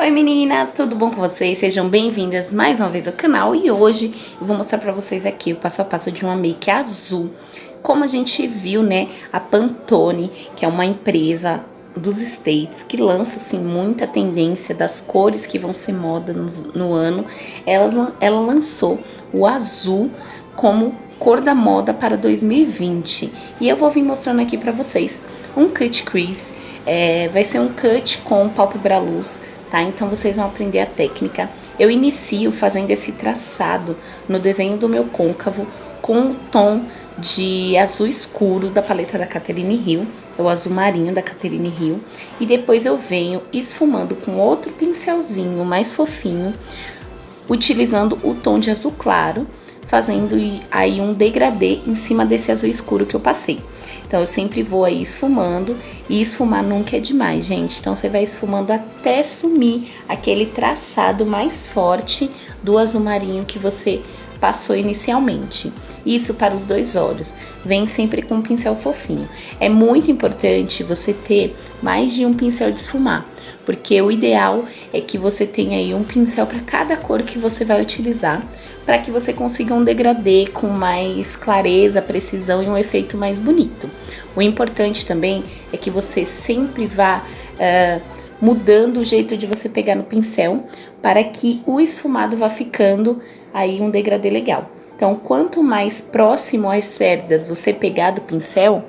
Oi meninas, tudo bom com vocês? Sejam bem-vindas mais uma vez ao canal e hoje eu vou mostrar pra vocês aqui o passo a passo de uma make azul. Como a gente viu, né, a Pantone, que é uma empresa dos States, que lança assim muita tendência das cores que vão ser moda no ano, ela lançou o azul como cor da moda para 2020. E eu vou vir mostrando aqui pra vocês um cut crease, vai ser um cut com pálpebra luz, tá? Então vocês vão aprender a técnica. Eu inicio fazendo esse traçado no desenho do meu côncavo com o tom de azul escuro da paleta da Catherine Hill, é o azul marinho da Catherine Hill, e depois eu venho esfumando com outro pincelzinho mais fofinho, utilizando o tom de azul claro, fazendo aí um degradê em cima desse azul escuro que eu passei. Então eu sempre vou aí esfumando, e esfumar nunca é demais, gente. Então você vai esfumando até sumir aquele traçado mais forte do azul marinho que você passou inicialmente. Isso para os dois olhos. Vem sempre com um pincel fofinho. É muito importante você ter mais de um pincel de esfumar, porque o ideal é que você tenha aí um pincel para cada cor que você vai utilizar, para que você consiga um degradê com mais clareza, precisão e um efeito mais bonito. O importante também é que você sempre vá mudando o jeito de você pegar no pincel, para que o esfumado vá ficando aí um degradê legal. Então, quanto mais próximo às cerdas você pegar do pincel,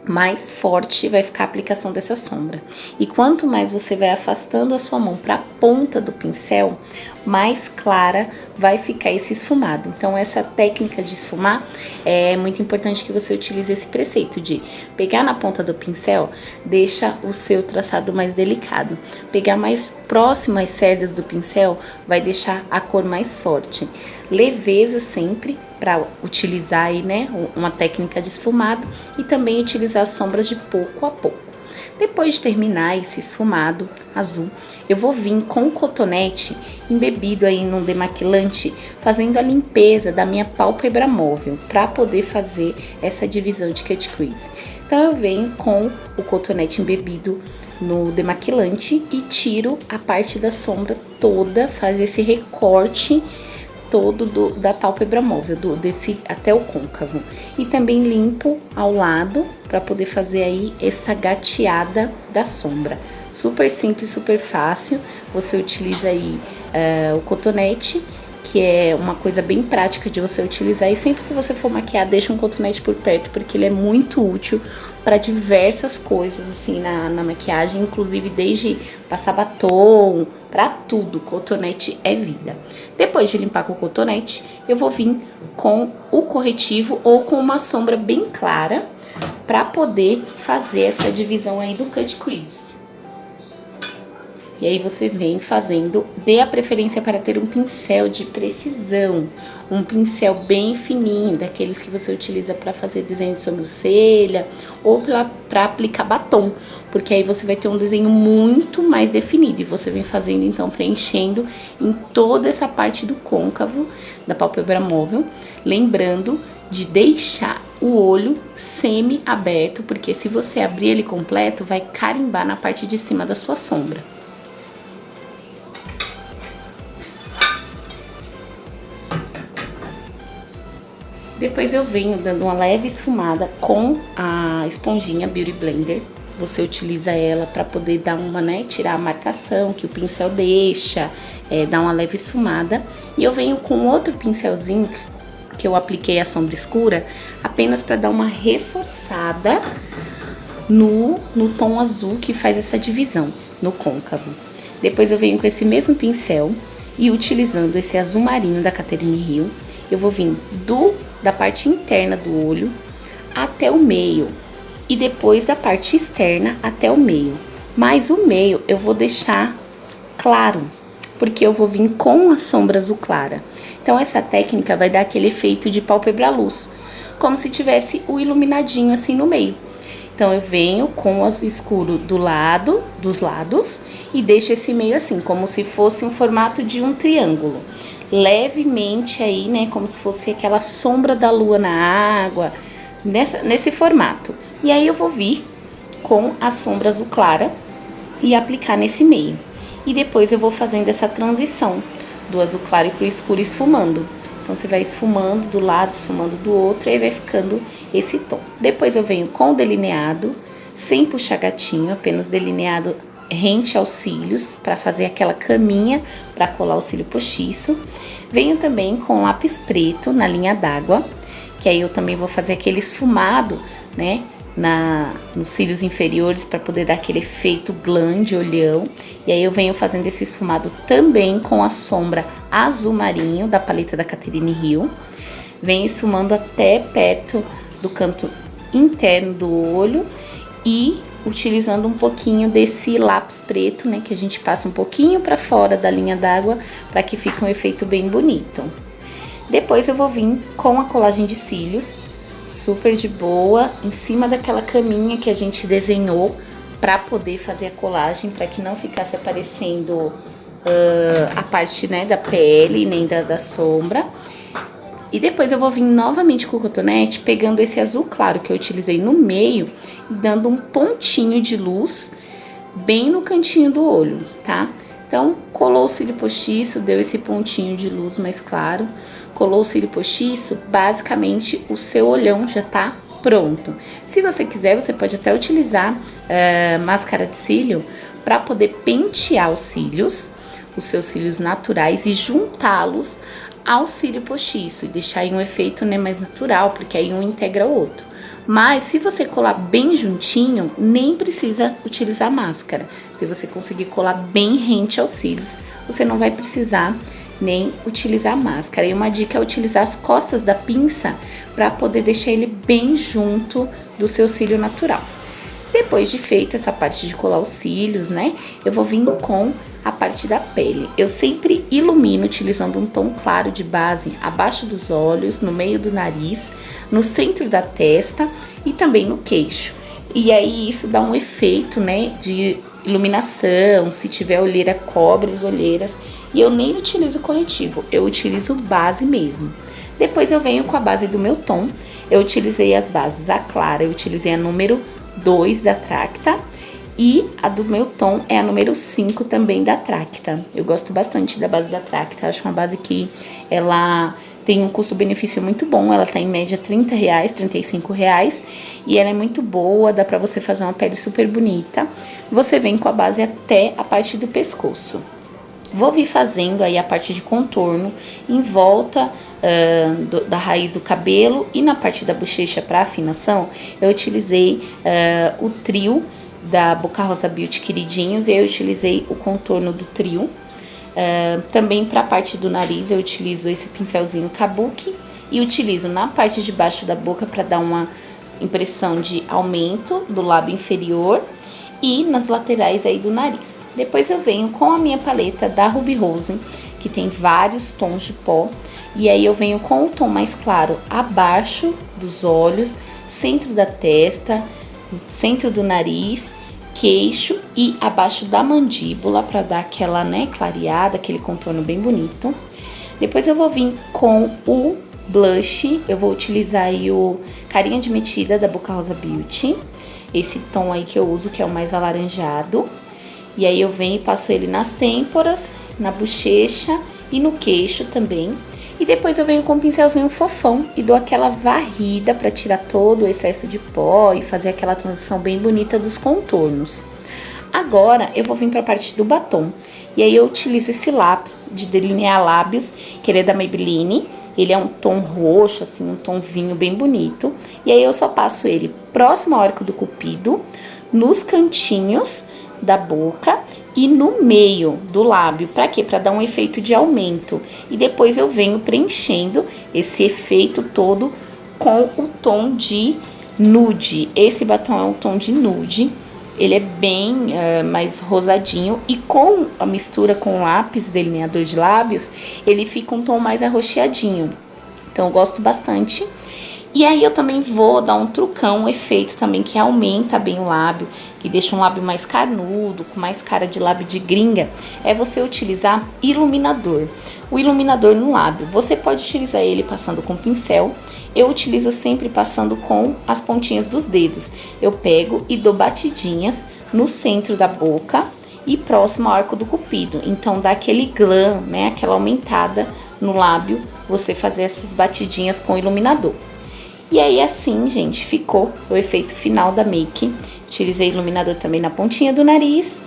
mais forte vai ficar a aplicação dessa sombra. E quanto mais você vai afastando a sua mão para a ponta do pincel, mais clara vai ficar esse esfumado. Então essa técnica de esfumar é muito importante que você utilize esse preceito de pegar na ponta do pincel, deixa o seu traçado mais delicado. Pegar mais próximo às cerdas do pincel vai deixar a cor mais forte. Leveza sempre para utilizar aí, né, uma técnica de esfumado, e também utilizar as sombras de pouco a pouco. Depois de terminar esse esfumado azul, eu vou vir com o cotonete embebido aí num demaquilante, fazendo a limpeza da minha pálpebra móvel, para poder fazer essa divisão de cut crease. Então eu venho com o cotonete embebido no demaquilante e tiro a parte da sombra toda, faz esse recorte todo da pálpebra móvel, desse até o côncavo. E também limpo ao lado para poder fazer aí essa gateada da sombra. Super simples, super fácil. Você utiliza aí o cotonete, que é uma coisa bem prática de você utilizar. E sempre que você for maquiar, deixa um cotonete por perto, porque ele é muito útil para diversas coisas, assim, na maquiagem. Inclusive, desde passar batom, para tudo, cotonete é vida. Depois de limpar com o cotonete, eu vou vir com o corretivo ou com uma sombra bem clara, para poder fazer essa divisão aí do cut crease. E aí você vem fazendo, dê a preferência para ter um pincel de precisão, um pincel bem fininho, daqueles que você utiliza para fazer desenho de sobrancelha ou para aplicar batom, porque aí você vai ter um desenho muito mais definido. E você vem fazendo, então, preenchendo em toda essa parte do côncavo da pálpebra móvel, lembrando de deixar o olho semi-aberto, porque se você abrir ele completo, vai carimbar na parte de cima da sua sombra. Depois eu venho dando uma leve esfumada com a esponjinha Beauty Blender. Você utiliza ela para poder dar uma, né, tirar a marcação que o pincel deixa, dar uma leve esfumada. E eu venho com outro pincelzinho que eu apliquei a sombra escura, apenas para dar uma reforçada no tom azul que faz essa divisão no côncavo. Depois eu venho com esse mesmo pincel e utilizando esse azul marinho da Catherine Hill, eu vou vir da parte interna do olho até o meio, e depois da parte externa até o meio. Mas o meio eu vou deixar claro, porque eu vou vir com a sombra azul clara. Então essa técnica vai dar aquele efeito de pálpebra luz, como se tivesse o iluminadinho assim no meio. Então eu venho com o azul escuro dos lados e deixo esse meio assim, como se fosse um formato de um triângulo. Levemente aí, né, como se fosse aquela sombra da lua na água, nesse formato. E aí eu vou vir com a sombra azul clara e aplicar nesse meio. E depois eu vou fazendo essa transição do azul claro pro escuro esfumando. Então, você vai esfumando do lado, esfumando do outro, e aí vai ficando esse tom. Depois eu venho com o delineado, sem puxar gatinho, apenas delineado rente aos cílios, para fazer aquela caminha para colar o cílio postiço. Venho também com lápis preto na linha d'água, que aí eu também vou fazer aquele esfumado, né, nos cílios inferiores, para poder dar aquele efeito glam de olhão. E aí eu venho fazendo esse esfumado também com a sombra azul marinho da paleta da Catherine Hill. Venho esfumando até perto do canto interno do olho e utilizando um pouquinho desse lápis preto, né, que a gente passa um pouquinho para fora da linha d'água para que fique um efeito bem bonito. Depois eu vou vir com a colagem de cílios, super de boa, em cima daquela caminha que a gente desenhou para poder fazer a colagem, para que não ficasse aparecendo a parte, né, da pele, nem da sombra. E depois eu vou vir novamente com o cotonete, pegando esse azul claro que eu utilizei no meio e dando um pontinho de luz bem no cantinho do olho, tá? Então, colou o cílio postiço, deu esse pontinho de luz mais claro. Colou o cílio postiço, basicamente o seu olhão já tá pronto. Se você quiser, você pode até utilizar máscara de cílio para poder pentear os seus cílios naturais e juntá-los ao cílio postiço e deixar aí um efeito, né, mais natural, porque aí um integra o outro. Mas se você colar bem juntinho, nem precisa utilizar máscara. Se você conseguir colar bem rente aos cílios, você não vai precisar nem utilizar máscara. E uma dica é utilizar as costas da pinça para poder deixar ele bem junto do seu cílio natural. Depois de feita essa parte de colar os cílios, né, eu vou vir com a parte da pele. Eu sempre ilumino utilizando um tom claro de base abaixo dos olhos, no meio do nariz, no centro da testa e também no queixo. E aí isso dá um efeito, né, de iluminação. Se tiver olheira, cobre as olheiras. E eu nem utilizo corretivo, eu utilizo base mesmo. Depois eu venho com a base do meu tom. Eu utilizei as bases, a clara, eu utilizei a número 2 da Tracta. E a do meu tom é a número 5 também da Tracta. Eu gosto bastante da base da Tracta, acho uma base que ela tem um custo-benefício muito bom. Ela tá em média R$30, R$35. E ela é muito boa, dá pra você fazer uma pele super bonita. Você vem com a base até a parte do pescoço. Vou vir fazendo aí a parte de contorno em volta da raiz do cabelo e na parte da bochecha para afinação. Eu utilizei o trio da Boca Rosa Beauty Queridinhos e eu utilizei o contorno do trio. Também para a parte do nariz eu utilizo esse pincelzinho Kabuki e utilizo na parte de baixo da boca para dar uma impressão de aumento do lábio inferior e nas laterais aí do nariz. Depois eu venho com a minha paleta da Ruby Rose, que tem vários tons de pó. E aí eu venho com o tom mais claro abaixo dos olhos, centro da testa, centro do nariz, queixo e abaixo da mandíbula, para dar aquela, né, clareada, aquele contorno bem bonito. Depois eu vou vir com o blush, eu vou utilizar aí o Carinha de Metida da Boca Rosa Beauty. Esse tom aí que eu uso, que é o mais alaranjado. E aí eu venho e passo ele nas têmporas, na bochecha e no queixo também. E depois eu venho com um pincelzinho fofão e dou aquela varrida para tirar todo o excesso de pó e fazer aquela transição bem bonita dos contornos. Agora eu vou vir para a parte do batom. E aí eu utilizo esse lápis de delinear lábios, que ele é da Maybelline. Ele é um tom roxo, assim, um tom vinho bem bonito. E aí eu só passo ele próximo ao arco do cupido, nos cantinhos da boca e no meio do lábio. Pra quê? Pra dar um efeito de aumento. E depois eu venho preenchendo esse efeito todo com o tom de nude. Esse batom é um tom de nude. Ele é bem mais rosadinho. E com a mistura com o lápis delineador de lábios, ele fica um tom mais arroxeadinho. Então eu gosto bastante. E aí eu também vou dar um trucão, um efeito também que aumenta bem o lábio, que deixa um lábio mais carnudo, com mais cara de lábio de gringa, é você utilizar iluminador. O iluminador no lábio, você pode utilizar ele passando com pincel. Eu utilizo sempre passando com as pontinhas dos dedos. Eu pego e dou batidinhas no centro da boca e próximo ao arco do cupido. Então dá aquele glam, né, aquela aumentada no lábio, você fazer essas batidinhas com o iluminador. E aí assim, gente, ficou o efeito final da make. Utilizei iluminador também na pontinha do nariz,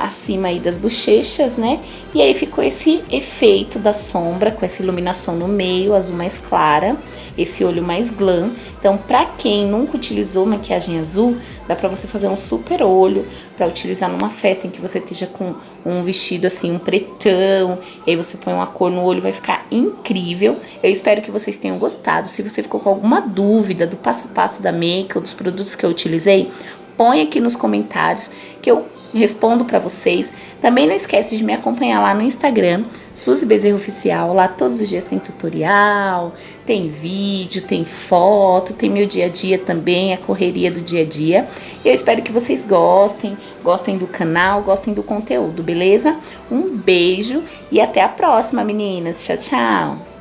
acima aí das bochechas, né? E aí ficou esse efeito da sombra com essa iluminação no meio, azul mais clara, esse olho mais glam. Então, pra quem nunca utilizou maquiagem azul, dá pra você fazer um super olho, pra utilizar numa festa em que você esteja com um vestido assim, um pretão, e aí você põe uma cor no olho, vai ficar incrível. Eu espero que vocês tenham gostado. Se você ficou com alguma dúvida do passo a passo da make ou dos produtos que eu utilizei, põe aqui nos comentários que eu respondo pra vocês. Também não esquece de me acompanhar lá no Instagram, Suzy Bezerra Oficial. Lá todos os dias tem tutorial, tem vídeo, tem foto, tem meu dia a dia também, a correria do dia a dia. Eu espero que vocês gostem do canal, gostem do conteúdo, beleza? Um beijo e até a próxima, meninas. Tchau, tchau!